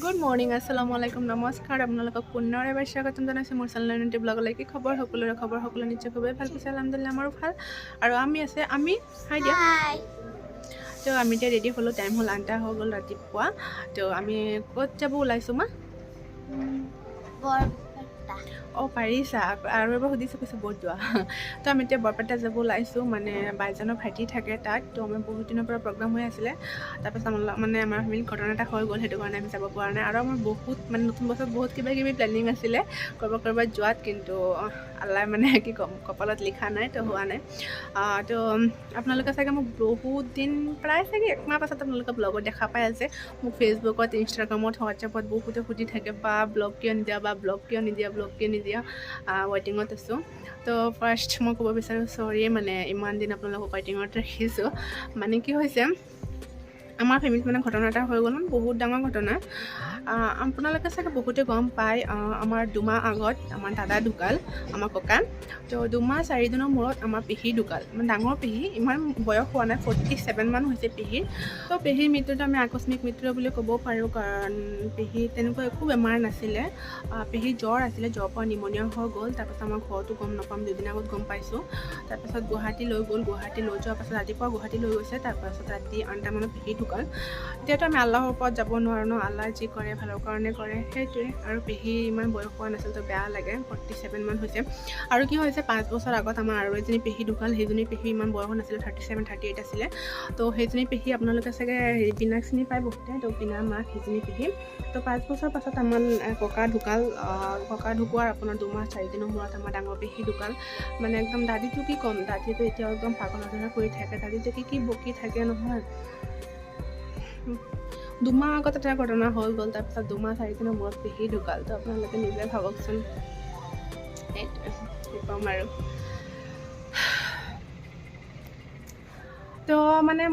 Good morning, আসসালামু আলাইকুম, নমস্কাৰ। আপোনালোকক পুনৰ এবাৰ স্বাগতম জনাইছোঁ মোৰ চেনেল ব্লগলৈ। কি খবৰ সকলোৰে? সকলো নিশ্চয় খুবেই ভাল পাইছে। আলহামদুলিল্লাহ আমাৰো ভাল। আৰু আমি হাই দিয়া। তো আমি এতিয়া ৰেডি হ'লোঁ, টাইম হ'ল 8টা হৈ গ'ল ৰাতিপুৱা। তো আমি ক'ত যাব ওলাইছোঁ মা? অঁ পাৰিছা, আৰু এবাৰ সুধিছোঁ কৈছে বহুত যোৱা। তো আমি এতিয়া বৰপেটা যাব ওলাইছোঁ, মানে বাইজনৰ ভাইটি থাকে তাত। তো আমাৰ বহুত দিনৰ পৰা প্ৰগ্ৰাম হৈ আছিলে। তাৰপাছত আমাৰ ফেমিলিত ঘটনা এটা হৈ গ'ল, সেইটো কাৰণে আমি যাব পৰা নাই। আৰু আমাৰ বহুত নতুন বছৰত বহুত কিবা কিবি প্লেনিং আছিলে ক'ৰবাত যোৱাত, কিন্তু আল্লাই কি ক'ম, কপালত লিখা নাই, তো হোৱা নাই। তো আপোনালোকে চাগে মোক বহুত দিন, প্ৰায় চাগে 1 মাহ পাছত আপোনালোকে ব্লগত দেখা পাই আছে। মোক ফেচবুকত, ইনষ্টাগ্ৰামত, হোৱাটছএপত বহুতে সুধি থাকে, বা ব্লগ কিয় নিদিয়া, ৱেইটিঙত আছোঁ। তো ফাৰ্ষ্ট মই ক'ব বিচাৰোঁ চৰি, ইমান দিন আপোনালোকক ৱেইটিঙত ৰাখিছোঁ। কি হৈছে, আমাৰ ফেমিলিত ঘটনা এটা হৈ গ'ল, বহুত ডাঙৰ ঘটনা। আপোনালোকে চাগে বহুতে গম পায়, আমাৰ 2 মাহ আগত আমাৰ দাদা ঢুকাল, আমাৰ ককা। তো 2 মাহ 4 দিনৰ মূৰত আমাৰ পেহী ঢুকাল, ডাঙৰ পেহী, ইমান বয়স হোৱা নাই, 47 মান হৈছে পেহীৰ। তো পেহীৰ মৃত্যুটো আমি আকস্মিক মৃত্যু বুলি ক'ব পাৰোঁ, কাৰণ পেহী তেনেকুৱা একো বেমাৰ নাছিলে। পেহীৰ জ্বৰ আছিলে, জ্বৰ পৰা নিমনিয়া হৈ গ'ল। তাৰপাছত আমাৰ ঘৰতো গম নাপাম, 2 দিন আগত গম পাইছোঁ। তাৰপাছত গুৱাহাটী লৈ গ'ল, গুৱাহাটী লৈ যোৱাৰ পাছত ৰাতিপুৱা গুৱাহাটী লৈ গৈছে। তাৰপাছত ৰাতি 8টা মানত পেহী ঢুকাল। এতিয়াতো আমি আল্লাহৰ ওপৰত যাব নোৱাৰোঁ ন, আল্লাহ যি কৰে ভালৰ কাৰণে কৰে, সেইটোৱে। আৰু পেহী ইমান বয়স হোৱা নাছিল, তো বেয়া লাগে, 47 মান হৈছে। আৰু কি হৈছে, 5 বছৰ আগত আমাৰ আৰু এজনী পেহী ঢুকাল। সেইজনী পেহী ইমান বয়স নাছিলে, 37, 38 আছিলে। তো সেইজনী পেহী আপোনালোকে চাগে পিনাক চিনি পায় বহুতে, তো পিনাৰ মাক সেইজনী পেহী। তো 5 বছৰ পাছত আমাৰ ককা ঢুকাল। ককা ঢুকোৱাৰ আপোনাৰ 2 মাহ 4 দিনৰ মূৰত আমাৰ ডাঙৰ পেহী ঢুকাল। একদম দাদীটো কি ক'ম, দাদীটো এতিয়াও একদম পাগল আচৰণ কৰি থাকে। দাদীটো কি বকি থাকে নহয়। 2 মাহ আগত এটা ঘটনা হৈ গ'ল, তাৰপিছত 2 মাহ 4 দিনৰ মূৰত পেহী ঢুকাল। তো আপোনালোকে নিজে ভাবকচোন, সেইটোৱে কি ক'ম আৰু। তো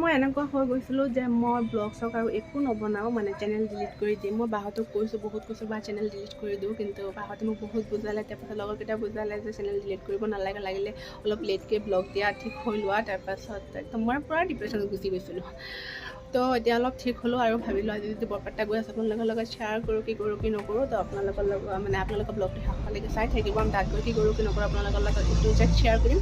মই এনেকুৱা হৈ গৈছিলোঁ যে মই ব্লগ চগ আৰু একো নবনাওঁ, চেনেল ডিলিট কৰি দিম। মই বাহঁতক বহুত কৈছোঁ, বা চেনেল ডিলিট কৰি দিওঁ, কিন্তু বাহঁতে মোক বহুত বুজালে। তাৰপাছত লগৰকেইটা বুজালে যে চেনেল ডিলিট কৰিব নালাগে, লাগিলে অলপ লেটকৈ ব্লগ দিয়া, ঠিক হৈ লোৱা। তাৰপাছত একদম মই পূৰা ডিপ্ৰেশ্যনত গুচি গৈছিলোঁ। তো এতিয়া অলপ ঠিক হ'লোঁ, আৰু ভাবিলোঁ আজি যদি বৰপেটা গৈ আছোঁ আপোনালোকৰ লগত শ্বেয়াৰ কৰোঁ, কি কৰোঁ কি নকৰোঁ। তো আপোনালোকৰ লগত আপোনালোকৰ ব্লগটো শেষলৈকে চাই থাকিব। আমি তাত গৈ কি কৰোঁ কি নকৰোঁ আপোনালোকৰ লগত এইটো শ্বেয়াৰ কৰিম।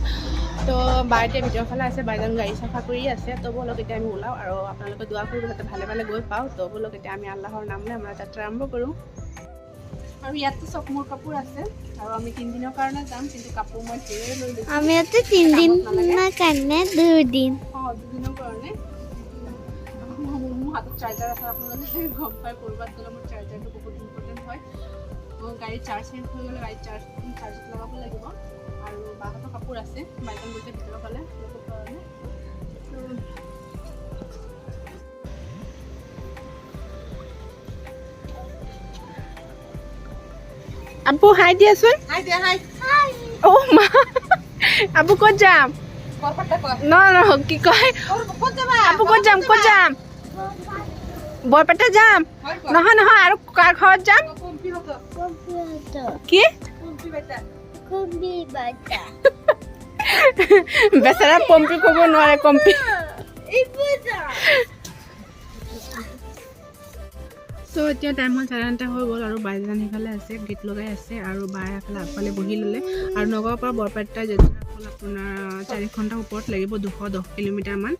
তো বাৰ এতিয়া ভিতৰৰ ফালে আছে, বাইজন গাড়ী চাফা কৰি আছে। তো ব'লক এতিয়া আমি ওলাওঁ, আৰু আপোনালোকে দোৱা কৰিব যাতে ভালে ভালে গৈ পাওঁ। তো ব'লক এতিয়া আমি আল্লাহৰ নাম লৈ আমাৰ যাত্ৰা আৰম্ভ কৰোঁ। আৰু ইয়াততো চব মোৰ কাপোৰ আছে, আৰু আমি 3 দিনৰ কাৰণে যাম, কিন্তু কাপোৰ মই ধেৰ লৈ লৈছোঁ। আমি ইয়াতে 3 দিনৰ কাৰণে 2 দিন। 2 দিনৰ কাৰণে। মোৰ হাতত চাৰ্জাৰ আছে, আপোনালোকে গম পায়, ক'ৰবাত গ'লে মোৰ চাৰ্জাৰটো বহুত ইম্পৰ্টেণ্ট হয়। গাড়ীত চাৰ্জ শেষ হৈ গ'লে গাড়ীত চাৰ্জত লগাব লাগিব। আৰু বাহঁতৰ কাপোৰ আছে, বাইকখন গৈছে ভিতৰৰ ফালে ল'বৰ কাৰণে। আপু হাই দিয়াচোন। অ' মা, আপু ক'ত যাম? ন কি কয়, আপু ক'ত যাম? বৰপেটা যাম? নহয় আৰু কাৰ ঘৰত যাম? কি বেচেৰা পম্পি ক'ব নোৱাৰে, কম্পি। তো এতিয়া টাইম হ'ল 9:30 হৈ গ'ল, আৰু বাইজন সেইফালে আছে, গেট লগাই আছে, আৰু বায়ে এফালে আগফালে বহি ল'লে। আৰু নগাঁৱৰ পৰা বৰপেটা যাত্ৰা হ'ল আপোনাৰ 4 ঘণ্টাৰ ওপৰত লাগিব, 210 কিলোমিটাৰমান।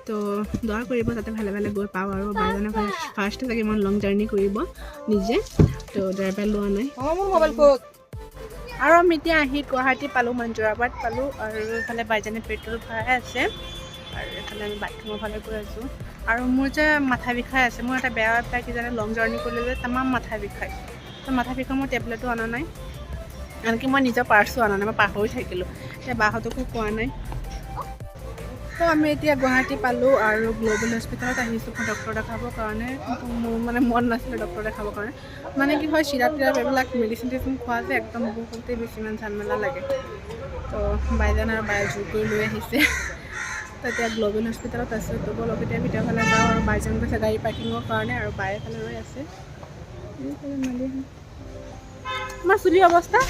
তো দোৱা কৰিব যাতে ভালে ভালে গৈ পাওঁ। আৰু বাইজনে ফাৰ্ষ্ট চাগে ইমান লং জাৰ্ণি কৰিব নিজে, তো ড্ৰাইভাৰ লোৱা নাই। আৰু আমি এতিয়া আহি গুৱাহাটী পালোঁ, মঞ্জুৰাবাদ পালোঁ। আৰু এইফালে বাইজনে পেট্ৰল ভৰাই আছে, আৰু এইফালে আমি বাথৰুমৰ ফালে গৈ আছোঁ। আৰু মোৰ যে মাথা বিষাই আছে, মোৰ এটা বেয়া অভ্যাস কি জানে, লং জাৰ্ণি কৰিলে যে তামাম মাথা বিষায়। তো মাথা বিষাই মই টেবলেটো অনা নাই, আনকি মই নিজৰ পাৰ্চো অনা নাই, মই পাহৰি থাকিলোঁ। এতিয়া বাহঁতকো কোৱা নাই। তো আমি এতিয়া গুৱাহাটী পালোঁ, আৰু গ্ল'বেল হস্পিটেলত আহিছোঁ ডক্টৰ দেখাবৰ কাৰণে। মোৰ মন নাছিলে ডক্টৰ দেখাবৰ কাৰণে। কি হয়, চিৰাপ টিৰাপ এইবিলাক মেডিচিন টেডিচিন খোৱা যে একদম বহুতেই বেছি ঝামেলা লাগে। তো বাইজন আৰু বায়ে জোৰ কৰি লৈ আহিছে। তো এতিয়া গ্ল'বেল হস্পিটেলত আছোঁ। তো ব'লক এতিয়া ভিতৰৰ ফালে যাওঁ, আৰু বাইজন গৈছে গাড়ী পাৰ্কিঙৰ কাৰণে, আৰু বায়ে ফালে ৰৈ আছে। তোমাৰ চুলিৰ অৱস্থা,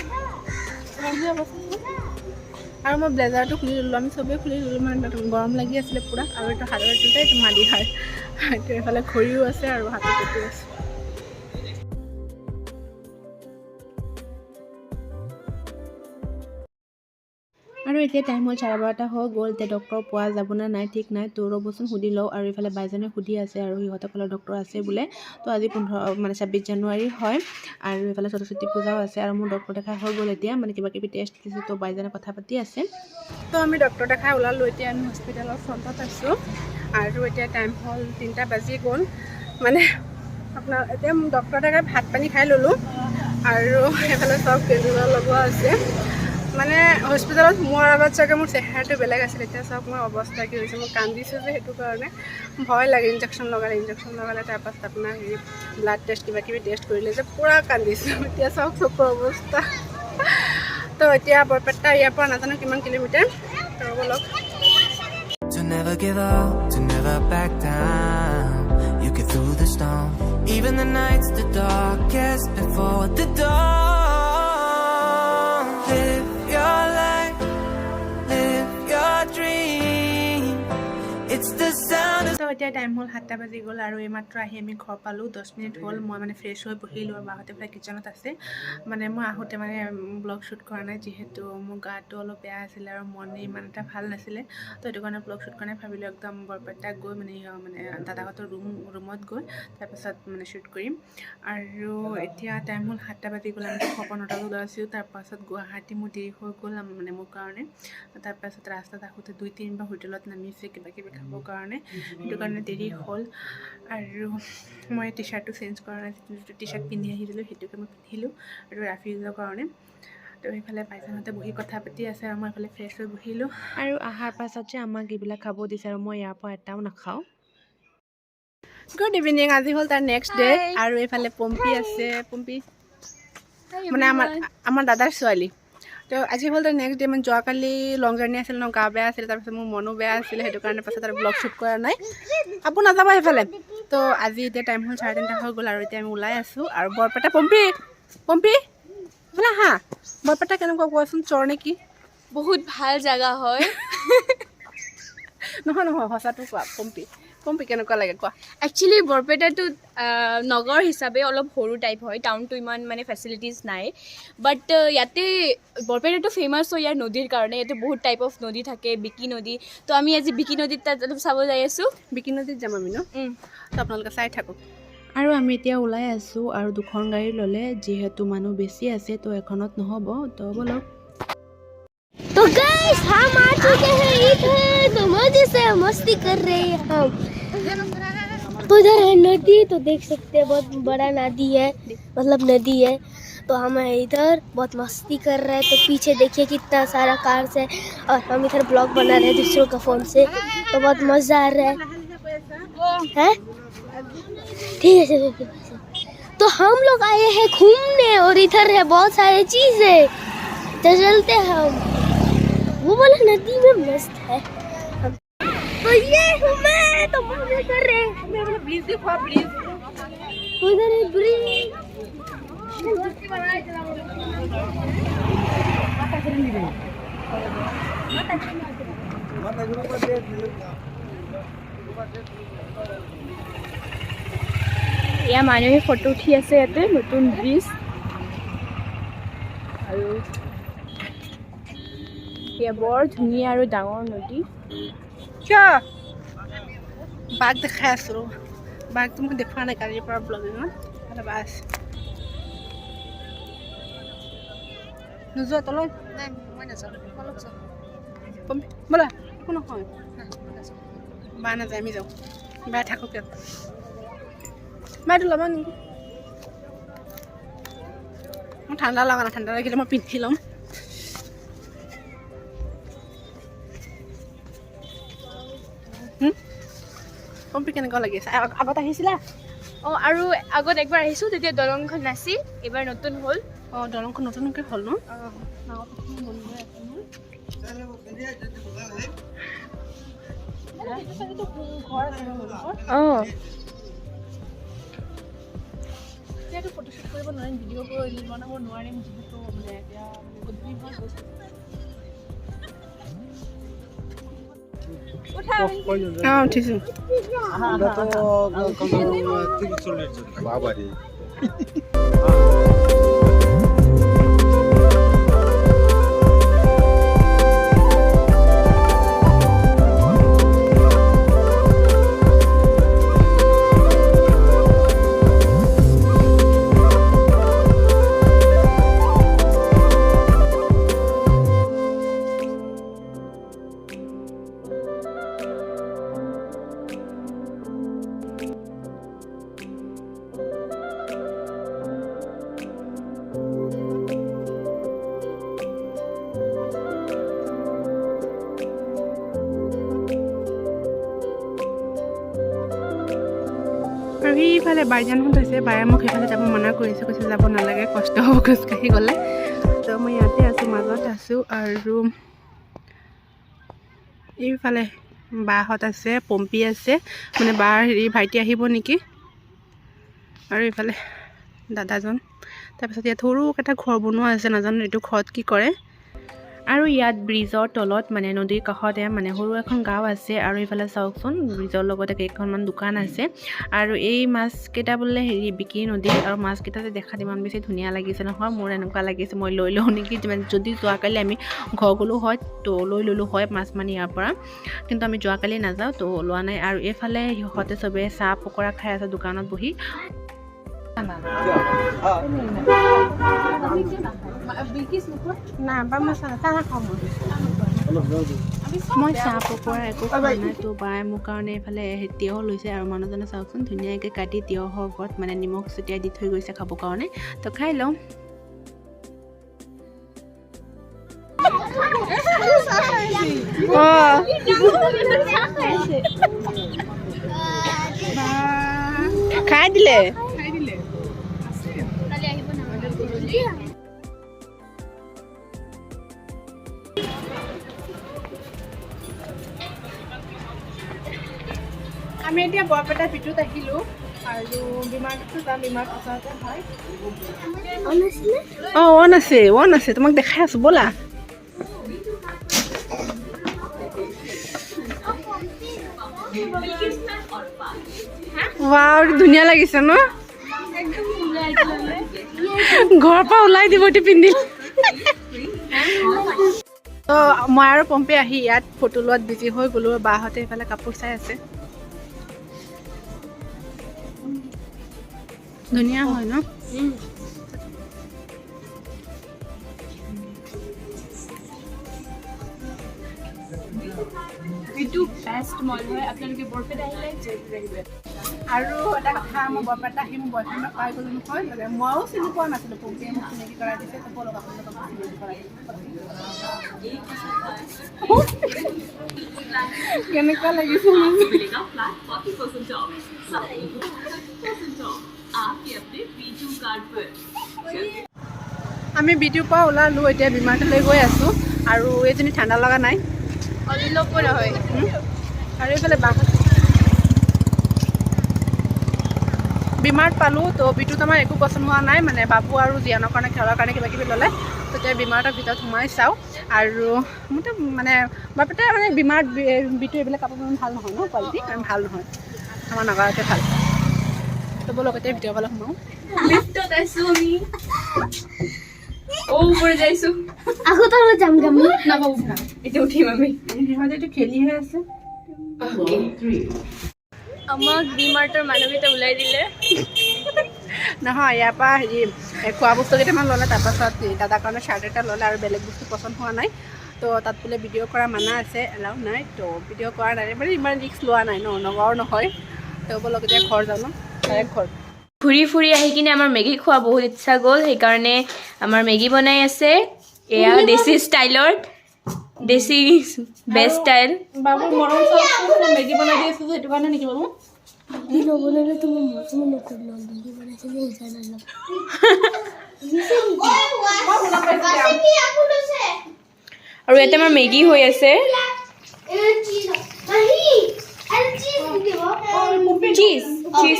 আৰু মই ব্লেজাৰটো খুলি ল'লোঁ, আমি চবেই খুলি ল'লোঁ, গৰম লাগি আছিলে পূৰা। আৰু এইটো হাতৰ এইটো যে এইটো মালিহাৰ, এইটো এইফালে ঘড়ীও আছে, আৰু হাতত এইটো আছে। আৰু এতিয়া টাইম হ'ল 12:30 হৈ গ'ল। এতিয়া ডক্টৰ পোৱা যাব নে নাই ঠিক নাই, তো ৰ'বচোন সুধি লওঁ। আৰু এইফালে বাইজনে সুধি আছে আৰু সিহঁতৰ ফালে ডক্টৰ আছে বোলে। তো আজি 26 জানুৱাৰী হয় আৰু এইফালে সৰস্বতী পূজাও আছে আৰু মোৰ ডক্টৰ দেখা হৈ গ'ল। এতিয়া মানে কিবা কিবি টেষ্ট দিছে, তো বাইজনে কথা পাতি আছে। তো আমি ডক্টৰ দেখাই ওলালোঁ। এতিয়া আমি হস্পিটেলৰ ফ্ৰণ্টত আছোঁ আৰু এতিয়া টাইম হ'ল 3টা বাজি গ'ল। মানে আপোনাৰ এতিয়া ডক্টৰ দেখাই ভাত পানী খাই ল'লোঁ আৰু এইফালে চব কেজুৱেল লগোৱা আছে। মানে হস্পিটেলত সোমোৱাৰ আগত চাগে মোৰ চেহেৰাটো বেলেগ আছিল। এতিয়া চাওক মোৰ অৱস্থা কি হৈছে, মই কান্দিছোঁ যে সেইটো কাৰণে ভয় লাগে। ইনজেকশ্যন লগালে তাৰপাছত আপোনাৰ হেৰি ব্লাড টেষ্ট কিবা কিবি টেষ্ট কৰিলে যে পূৰা কান্দিছোঁ। এতিয়া চাওক চকুৰ অৱস্থা। তো এতিয়া বৰপেটা ইয়াৰ পৰা নাজানো কিমান কিলোমিটাৰ, তো ব'লক। To never give up, to never back down. You get through the storm, even the nights the darkest before the dawn. Live your life, live your dream. It's the sound of... তো এতিয়া time হ'ল 7টা বাজি গ'ল আৰু এইমাত্ৰ আহি আমি ঘৰ পালোঁ। 10 মিনিট হ'ল। মই মানে ফ্ৰেছ হৈ বহিলোঁ আৰু বাহঁতে প্ৰায় কিটচেনত আছে। মানে মই আহোঁতে মানে ব্লগ শ্বুট কৰা নাই, যিহেতু মোৰ গাটো অলপ বেয়া আছিলে আৰু মনে ইমান এটা ভাল নাছিলে। তো সেইটো কাৰণে ব্লগ শ্বুট কৰা নাই, ভাবিলোঁ একদম বৰপেটা গৈ মানে দাদাহঁতৰ ৰুমত গৈ তাৰপাছত মানে শ্বুট কৰিম। আৰু এতিয়া টাইম হ'ল 7টা বাজি গ'ল। আমি ঘৰৰ পৰা 9টা বজাত ওলাইছোঁ। তাৰপাছত গুৱাহাটী মোৰ দেৰি হৈ গ'ল মানে মোৰ কাৰণে। তাৰপাছত ৰাস্তাত আহোঁতে 2-3বাৰ হোটেলত নামিছে কিবা কিবি খাবৰ কাৰণে, সেইটো কাৰণে দেৰি হ'ল। আৰু মই টি শ্বাৰ্টটো চেঞ্জ কৰা নাই, যিটো টি শ্বাৰ্ট পিন্ধি আহিছিলোঁ সেইটোকে মই পিন্ধিলোঁ আৰু ৰাফিউজৰ কাৰণে। তো সেইফালে বাইজনহঁতে বহি কথা পাতি আছে আৰু মই এইফালে ফ্ৰেছ হৈ বহিলোঁ। আৰু অহাৰ পাছত যে আমাক এইবিলাক খাব দিছে আৰু মই ইয়াৰ পৰা এটাও নাখাওঁ। Good evening. আজি হ'ল তাৰ নেক্সট ডে আৰু এইফালে পম্পী আছে। পম্পী মানে আমাৰ দাদাৰ ছোৱালী। তো আজি হ'ল তাৰ নেক্সট ডে। মানে যোৱাকালি লং জাৰ্ণি আছিল ন, গা বেয়া আছিলে, তাৰপিছত মোৰ মনো বেয়া আছিলে, সেইটো কাৰণে পাছত আৰু ব্লগ শ্বুট কৰা নাই। আপুনি নাযাব সেইফালে। তো আজি এতিয়া টাইম হ'ল 3:30 হৈ গ'ল আৰু এতিয়া আমি ওলাই আছোঁ আৰু বৰপেটা। পম্পী বোলে হা, বৰপেটা কেনেকুৱা কোৱাচোন, চৰ নেকি? বহুত ভাল জাগা হয়। নহয় সঁচাটো কোৱা। পম্পী কেনেকুৱা লাগে কোৱা? একচুৱেলি বৰপেটাটো নগৰ হিচাপে অলপ সৰু টাইপ হয়, টাউনটো ইমান মানে ফেচিলিটিজ নাই। বাট ইয়াতে বৰপেটাটো ফেমাছ হয় ইয়াৰ নদীৰ কাৰণে। ইয়াতে বহুত টাইপ অফ নদী থাকে, বিকি নদী। তো আমি আজি বিকি নদীত তাত অলপ চাব যাই আছোঁ। বিকি নদীত যাম আমি ন? তো আপোনালোকে চাই থাকক। আৰু আমি এতিয়া ওলাই আছোঁ আৰু 2খন গাড়ী ল'লে, যিহেতু মানুহ বেছি আছে তো এখনত নহ'ব। তো ব'লক। तो गाइस हम आ चुके हैं इधर, तो मजे से मस्ती कर रहे हैं हम। तो इधर है नदी, तो देख सकते हैं बहुत बड़ा नदी है, मतलब नदी है। तो हम इधर बहुत मस्ती कर रहे हैं। तो पीछे देखिए कितना सारा कार्स है और हम इधर ब्लॉग बना रहे हैं दूसरों का फोन से। तो बहुत मजा आ रहा है। ठीक है चलो। तो हम लोग आए हैं घूमने और इधर है बहुत सारी चीजें, तो चलते हैं हम। वो वाला नदी में मस्त है। तो ये हूँ मैं, तो मजे कर रहे हैं। ब्रिज देखो, ब्रिज उधर है ब्रिज। এয়া মানুহে ফটো উঠি আছে ইয়াতে নতুন ব্ৰিজ। আৰু এয়া বৰ ধুনীয়া আৰু ডাঙৰ নদী। কিয় বাঘ দেখাই আছোঁ? বাঘটো মই দেখুওৱা নাই কালিৰ পৰা ব্লগিঙত। বাছ নোযোৱা তলত? নাই মই নাযাওঁ। ব'লা, একো নহয়। বা নাযায়, আমি যাওঁ। বাই থাকক ইয়াত। বাইটো ল'বা নেকি? মোৰ ঠাণ্ডা লগা নাই, ঠাণ্ডা লাগিলে মই পিন্ধি ল'ম। পম্পী কেনেকুৱা লাগি আছে? আগত আহিছিলা? অঁ, আৰু আগত একবাৰ আহিছোঁ, তেতিয়া দলংখন নাছিল, এইবাৰ নতুন হ'ল। অঁ, দলংখন নতুনকৈ হ'ল ন? অঁ, এতিয়াতো ফটোশ্বুট কৰিব নোৱাৰিম, ভিডিঅ' বনাব নোৱাৰিম, যিহেতু মানে এতিয়া গধূলি হৈ গৈছে। অঁ, উঠিছোঁ। বাবাৰে এইফালে বাইজানহঁত হৈছে, বায়ে মোক সেইফালে যাব মানা কৰিছে, কৈছে যাব নালাগে, কষ্ট হ'ব খোজকাঢ়ি গ'লে। তো মই ইয়াতে আছোঁ, মাজত আছোঁ। আৰু এইফালে বাহঁত আছে, পম্পী আছে, মানে বাৰ ভাইটি আহিব নেকি। আৰু এইফালে দাদাজন। তাৰপিছত ইয়াত সৰুকেইটা ঘৰ বনোৱা আছে, নাজানো এইটো ঘৰত কি কৰে। আৰু ইয়াত ব্ৰিজৰ তলত মানে নদীৰ কাষতে মানে সৰু এখন গাঁও আছে। আৰু এইফালে চাওকচোন ব্ৰিজৰ লগতে কেইখনমান দোকান আছে। আৰু এই মাছকেইটা বোলে বিকি নদী। আৰু মাছকেইটা যে দেখাত ইমান বেছি ধুনীয়া লাগিছে নহয়, মোৰ এনেকুৱা লাগিছে মই লৈ লওঁ নেকি। যদি যোৱাকালি আমি ঘৰ গ'লো হয় তো লৈ ল'লোঁ হয় মাছ মানে ইয়াৰ পৰা, কিন্তু আমি যোৱাকালি নাযাওঁ তো লোৱা নাই। আৰু এইফালে সিহঁতে চবে চাহ পকৰা খাই আছে দোকানত বহি। মই চাহ পকৰা একো খোৱা নাই, তো বায়ে মোৰ কাৰণে এইফালে তিয়ঁহ লৈছে। আৰু মানুহজনে চাওকচোন ধুনীয়াকৈ কাটি তিয়ঁহৰ ওপৰত মানে নিমখ ছটিয়াই দি থৈ গৈছে খাবৰ কাৰণে। তো খাই লওঁ। খাই দিলে। আমি এতিয়া বৰপেটা ভিতৰত আহিলোঁ আৰু বিমানটো যাম। বিমান ওচৰতে হয়। অঁ অন আছে, তোমাক দেখাই আছোঁ ব'লা। ৱাও ধুনীয়া লাগিছে ন। ঘৰৰ পৰা ওলাই দিব টিফিন দিল। তো মই আৰু পম্পী আহি ইয়াত ফটো লোৱাত বিজি হৈ গ'লোঁ। বাহঁতে এইফালে কাপোৰ চাই আছে। ধুনীয়া হয় ন। এইটো বেষ্ট মল হয়, আপোনালোকে বৰপেটা আহিলে জয়পুৰ আহিব। আৰু এটা কথা, মই বৰপেটা আহি মোৰ বয়ফ্ৰেণ্ডক পাই গ'লোঁ নহয়। মানে ময়ো চিনি পোৱা নাছিলোঁ, পম্পীয়ে মোক চিনাকি কৰাই দিছে। তো ব'লক আপোনালোকক চিনাকি কৰাই কেনেকুৱা লাগিছে। আমি বিটিৰ পৰা ওলালোঁ, এতিয়া বিমানলৈ গৈ আছোঁ। আৰু এইজনী ঠাণ্ডা লগা নাই অলপো নহয়। আৰু এইফালে বিমাৰত পালোঁ। তো বিটুত আমাৰ একো পচন্দ হোৱা নাই, মানে বাবু আৰু জীয়ানৰ কাৰণে খেলৰ কাৰণে কিবা কিবি ল'লে। তো এতিয়া বিমাৰৰ ভিতৰত সোমাই চাওঁ। আৰু মোৰতো মানে বৰপেটা মানে বিমাৰত বিটু এইবিলাক কাপোৰ ইমান ভাল নহয় ন, কোৱালিটি ইমান ভাল নহয়, আমাৰ নগাঁৱতে ভাল। তো ব'লক এতিয়া ভিডিঅ' কলত সোমাওঁ। লিফ্টত আছোঁ আমি। ওপৰ যাইছোঁ। আকৌ তলত যাম যাম। নাপাব এতিয়া উঠিম আমি। সিহঁতেতো খেলিহে আছে। আমাক ডিমাৰ্টৰ মানুহকেইটা ওলাই দিলে। নহয়, ইয়াৰ পৰা খোৱা বস্তু কেইটামান ল'লে। তাৰপাছত দাদাৰ কাৰণে চাৰ্ট এটা ল'লে। আৰু বেলেগ বস্তু পচন্দ হোৱা নাই। তো তাত বোলে ভিডিঅ' কৰা মানা আছে, এলাউ নাই। তো ভিডিঅ' কৰা নাই, মানে ইমান ৰিস্ক লোৱা নাই ন, নগাঁৱৰ নহয়। তো ব'লক এতিয়া ঘৰ যাওঁ ন, ডাইৰেক্ট ঘৰ। ঘূৰি ফুৰি আহি কিনে আমাৰ মেগী খোৱা বহুত ইচ্ছা গ'ল, সেইকাৰণে আমাৰ মেগী বনাই আছে। এয়া দেশী ষ্টাইলৰ, দেশী বেষ্ট ষ্টাইল। বাবুৰ মৰম চাওকচোন, মেগী বনাই দি আছোঁ যে সেইটো কাৰণে নেকি বাবু। নবনালে তুমি মজা নকৰিলা, মেগী বনাইছে যে জানালা। আৰু ইয়াতে আমাৰ মেগী হৈ আছে। চীজ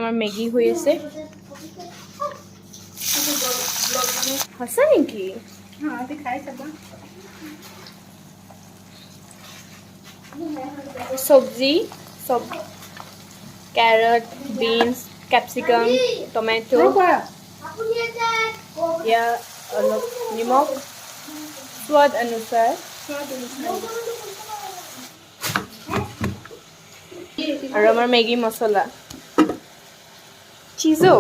আমাৰ মেগী হৈ আছে। সঁচা নেকি? চব্জি, কেৰট, বিনছ, কেপচিকাম, টমেটো, या অলপ নিমখ स्वाद अनुसार। আৰু আমাৰ মেগী মছলা চিজো।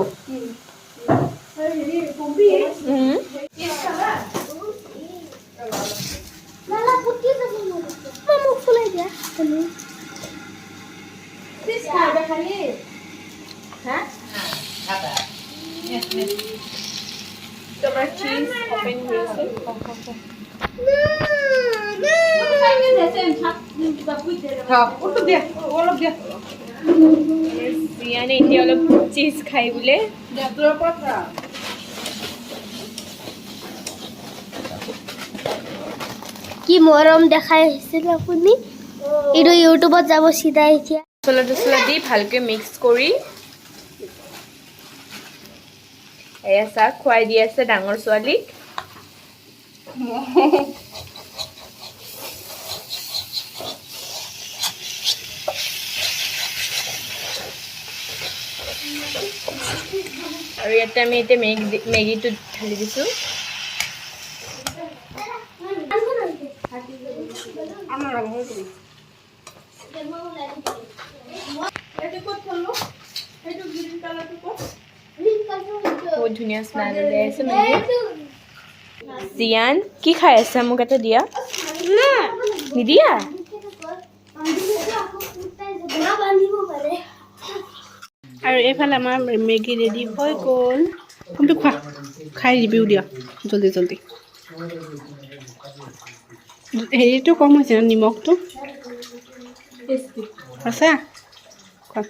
তোমাৰ চিজ অপেন হৈ আছে। জিয়ানে এতিয়া অলপ চিজ খাই বোলে কি মৰম দেখাই আহিছিল আপুনি এইটো ইউটিউবত যাব চিধা এতিয়া মছলা দি ভালকৈ মিক্স কৰি এয়া চাহ খুৱাই দি আছে ডাঙৰ ছোৱালীক আৰু ইয়াতে আমি এতিয়া মেগীটো ঢালি দিছোঁ বহুত ধুনীয়া স্মেল ওলাই আছে মেগী জিয়ান কি খাই আছে মোক এটা দিয়া নিদিয়া আৰু এইফালে আমাৰ মেগী ৰেডি হৈ গ'ল কিন্তু খোৱা খাই ৰিভিউ দিয়া জলদি জলদি হেৰিটো কম হৈছে ন নিমখটো আছে খোৱা